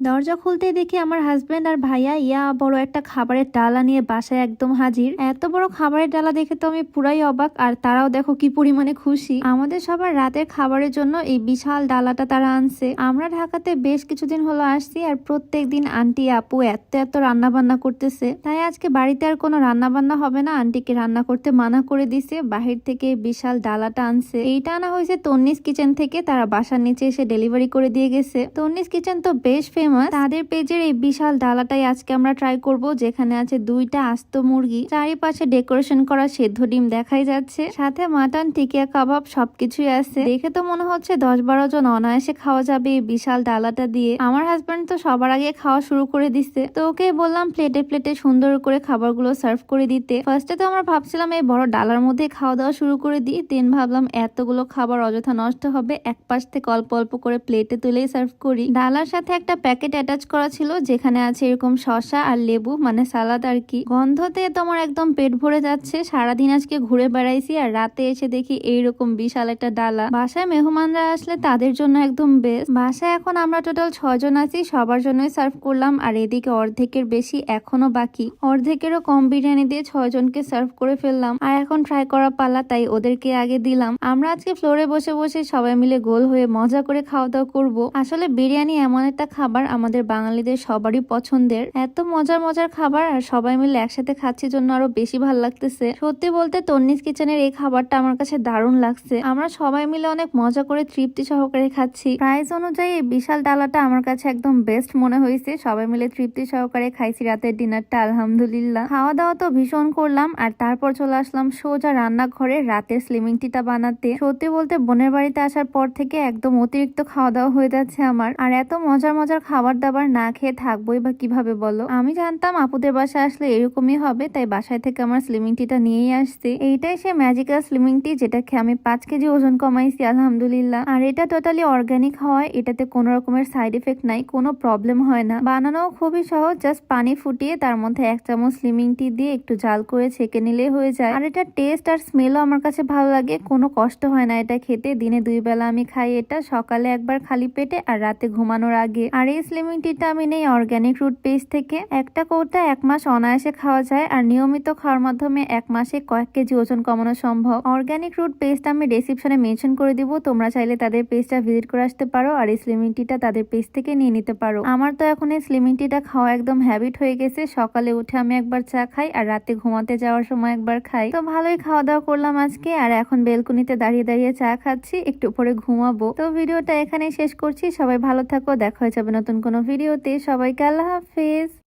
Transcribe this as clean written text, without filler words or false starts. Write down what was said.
দরজা খুলতেই দেখি আমার হাজবেন্ড আর ভাইয়া ইয়া বড় একটা খাবারের ডালা নিয়ে বাসায় একদম হাজির। এত বড় খাবারের ডালা দেখে তো আমি পুরাই অবাক, আর তারাও দেখো কি পরিমাণে খুশি। আমাদের সবার রাতের খাবারের জন্য এই বিশাল ডালাটা তারা আনছে। আমরা ঢাকাতে বেশ কিছুদিন হলো আসছি, আর প্রত্যেক দিন আন্টি আপু এত এত রান্না বান্না করতেছে, তাই আজকে বাড়িতে আর কোনো রান্না বান্না হবে না। আন্টিকে রান্না করতে মানা করে দিছে, বাহির থেকে বিশাল ডালাটা আনছে। এইটা আনা হয়েছে তন্নিস কিচেন থেকে, তারা বাসার নিচে এসে ডেলিভারি করে দিয়ে গেছে। তন্নিস কিচেন তো বেশ ফেমাস, তাদের পেজের এই বিশাল ডালাটাই আজকে আমরা ট্রাই করব, যেখানে আছে 2টা আস্ত মুরগি, চারিপাশে ডেকোরেশন করা সেদ্ধ ডিম দেখাই যাচ্ছে, সাথে মাটন, টিকিয়া কাবাব সবকিছুই আছে। দেখে তো মনে হচ্ছে 10-12 জন অনায়াসে খাওয়া যাবে এই বিশাল ডালাটা দিয়ে। আমার হাজবেন্ড তো সবার আগে খাওয়া শুরু করে দিচ্ছে, তো ওকে বললাম প্লেটে প্লেটে সুন্দর করে খাবারগুলো সার্ভ করে দিতে। ফার্স্টে তো আমরা ভাবছিলাম এই বড় ডালার মধ্যে খাওয়া দাওয়া শুরু করে দিই, দেন ভাবলাম এতগুলো খাবার অযথা নষ্ট হবে, এক পাশ থেকে অল্প অল্প করে প্লেটে তুলেই সার্ভ করি। ডালার সাথে একটা প্যাকেট অ্যাটাচ করা ছিল, যেখানে আছে এরকম শসা আর লেবু, মানে সালাদ আর কি। গন্ধতে তোমার একদম পেট ভরে যাচ্ছে। সারাদিন আজকে ঘুরে বেড়াইছি, আর রাতে এসে দেখি এইরকম বিশাল একটা ডালা। বাসায় মেহমানরা আসলে তাদের জন্য একদম বেস্ট। বাসায় এখন আমরা টোটাল 6 জন আছি, সবার জন্যই সার্ভ করলাম, আর এদিকে অর্ধেকের বেশি এখনো বাকি, অর্ধেকেরও কম বিরিয়ানি দিয়ে 6 জনকে সার্ভ করে ফেললাম। আর এখন ট্রাই করা পালা, তাই ওদেরকে আগে দিলাম। আমরা আজকে ফ্লোরে বসে বসে সবাই মিলে গোল হয়ে মজা করে খাওয়া দাওয়া করবো। আসলে বিরিয়ানি এমন একটা খাবার আমাদের বাঙালিদের সবারই পছন্দের। এত মজার মজার খাবার, আর সবাই মিলে একসাথে খাচ্ছি জন্য আরো বেশি ভালো লাগতেছে। সত্যি বলতে তন্নিস কিচেনের এই খাবারটা আমার কাছে দারুণ লাগছে। আমরা সবাই মিলে অনেক মজা করে তৃপ্তি সহকারে খাচ্ছি। প্রাইস অনুযায়ী এই বিশাল ডালাটা আমার কাছে একদম বেস্ট মনে হয়েছে। সবাই মিলে তৃপ্তি সহকারে খাইছি রাতের ডিনারটা, আলহামদুলিল্লাহ। খাওয়া দাওয়া তো ভীষণ করলাম, আর তারপর চলে আসলাম সোজা রান্নাঘরে রাতের স্লিমিং টিটা বানাতে। সত্যি বলতে বোনের বাড়িতে আসার পর থেকে একদম অতিরিক্ত খাওয়া দাওয়া হয়ে যাচ্ছে আমার, আর এত মজার মজার খাবার দাবার না খেয়ে থাকবোই বা কিভাবে বলো। আমি জানতাম আপুদের বাসায় আসলে এরকমই হবে, তাই বাসায় থেকে আমার স্লিমিং টিটা নিয়েই আসছি। এইটাই সে ম্যাজিক্যাল স্লিমিং টি, যেটা খেয়ে আমি 5 কেজি ওজন কমাইছি আলহামদুলিল্লাহ। আর এটা টোটালি অর্গানিক হয়, এটাতে কোনো রকমের সাইড এফেক্ট নাই, কোনো প্রবলেম হয় না। বানানো খুবই সহজ, জাস্ট পানি ফুটিয়ে তার মধ্যে 1 চামচ স্লিমিং টি দিয়ে একটু জাল করে ছেঁকে নিলেই হয়ে যায়। আর এটা টেস্ট আর স্মেলও আমার কাছে ভালো লাগে, কোনো কষ্ট হয় না এটা খেতে। দিনে 2 বেলা আমি খাই এটা, সকালে একবার খালি পেটে আর রাতে ঘুমানোর আগে। আর এই স্লিমিং টিটা আমি নেই অর্গানিক রুট পেজ থেকে। একটা কৌটা 1 মাস অনায়াসে খাওয়া যায়, আর নিয়মিত খাওয়ার মাধ্যমে 1 মাসে কয়েক কেজি ওজন কমানো সম্ভব। অর্গানিক রুট পেজটা আমি ডেসক্রিপশনে মেনশন করে দিব, তোমরা চাইলে তাদের পেজটা ভিজিট করে আসতে পারো, আর এই স্লিমিং টিটা তাদের পেজ থেকে নিয়ে নিতে পারো। আমার তো এখন এই স্লিমিং টিটা খাওয়া একদম হ্যাবিট হয়ে গেছে। সকালে উঠে আমি একবার চা খাই, আর রাতে ঘুমাতে যাওয়ার সময় একবার খাই। তো ভালোই খাওয়া দাওয়া করলাম আজকে, আর এখন বেলকুনিতে দাঁড়িয়ে দাঁড়িয়ে চা খাচ্ছি, একটু পরে ঘুমাবো। তো ভিডিওটা এখানেই শেষ করছি। সবাই ভালো থাকো, দেখা হয়ে যাবে নতুন কোনো ভিডিওতে। সবাইকে আল্লাহ হাফেজ।